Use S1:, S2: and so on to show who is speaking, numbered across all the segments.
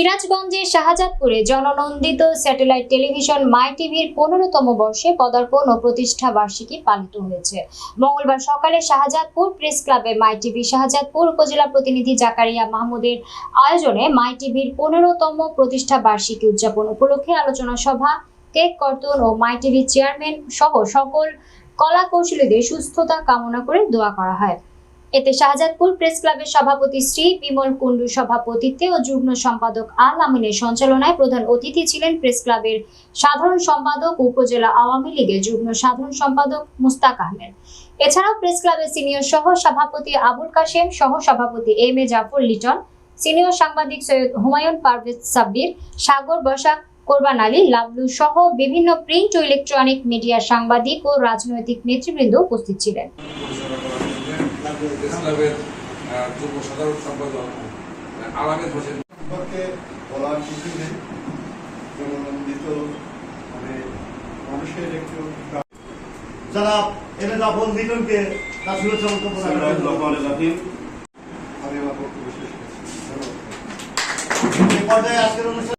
S1: সিরাজগঞ্জের শাহজাদপুরে জননন্দিত satellite television মাই টিভির 15তম বর্ষে পদার্পণ ও প্রতিষ্ঠা বার্ষিকী পালিত হয়েছে। মঙ্গলবার সকালে শাহজাদপুর প্রেস ক্লাবে মাই টিভি শাহজাদপুর উপজেলা প্রতিনিধি জাকারিয়া মাহমুদের আয়োজনে মাই টিভির 15তম প্রতিষ্ঠা বার্ষিকী উদযাপন উপলক্ষে আলোচনা সভা, কেক কর্তন ও মাই টিভি চেয়ারম্যান সহ সকল কলা কৌশলীদের সুস্থতা কামনা করে দোয়া করা হয়। এতে শাহজাদপুর প্রেস ক্লাবের সভাপতি শ্রী বিমল কুণ্ডুর সভাপতিত্বে ও যুগ্ম সম্পাদক আল আমিনের সঞ্চালনায় প্রধান অতিথি ছিলেন প্রেস ক্লাবের সাধারণ সম্পাদক উপজেলা আওয়ামী লীগের যুগ্ম সাধারণ সম্পাদক মুস্তাক আহমেদ। এছাড়াও প্রেস ক্লাবের সিনিয়র সহ সভাপতি আবুল কাশেম, সহ সভাপতি M A Zafar Liton, senior সাংবাদিক সৈয়দ হুমায়ুন পারভেজ সাব্বির, সাগর বসাক, কোরবান আলী, লাভলু সহ বিভিন্ন প্রিন্ট ও ইলেকট্রনিক মিডিয়ার সাংবাদিক ও রাজনৈতিক নেতৃবৃন্দ উপস্থিত ছিলেন।
S2: যুগ্ম সাধারণ সম্পাদক আলামেদ হোসেন
S3: বলার কিছু নেই। জননন্দিত মানুষের একটু যারা এনে জাফর লিটনকে তার শুভেচ্ছা বক্তব্য আমি আমার বক্তব্য শেষ করছি। এই পর্যায়ে আজকের অনুষ্ঠান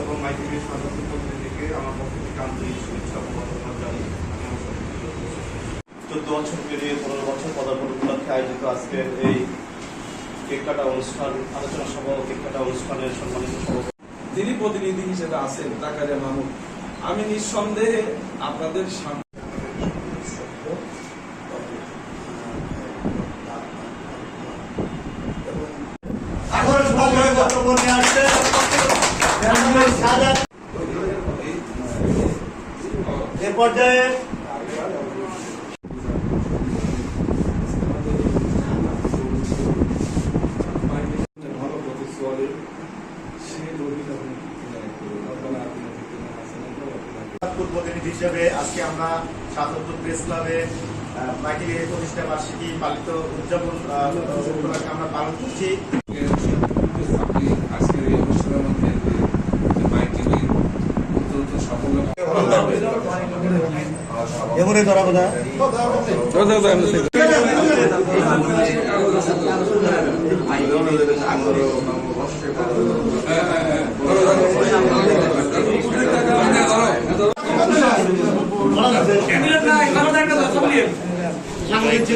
S4: এবং মাই টিভির সদস্য প্রতিনিধিকে আমার পক্ষ থেকে আন্তরিক শুভেচ্ছা জানাই। 14 বছর পেরিয়ে 15 বছর পদার্পণ উপলক্ষে আয়োজিত আজকের এই কেক কাটা অনুষ্ঠান, আলোচনা সভা ও কেক কাটা অনুষ্ঠানের সম্মানিত সভাপতি
S2: যিনি প্রতিনিধি হিসেবে আছেন জাকারিয়া মাহমুদ, আমি নিঃসন্দেহে আপনাদের সামনে
S3: বক্তব্য নিয়ে আসছে এ পর্যায়ে প্রতিনিধি হিসেবে আজকে আমরা শাহজাদপুর প্রেস ক্লাবে মাই টিভি প্রতিষ্ঠা বার্ষিকী পালিত উদযাপন উপলক্ষে আমরা পালন করছি।
S2: আজকের এই অনুষ্ঠানের মধ্যে মাই টিভির অত্যন্ত সাফল্য
S3: এমনই ধরা কথা সাংবাদিক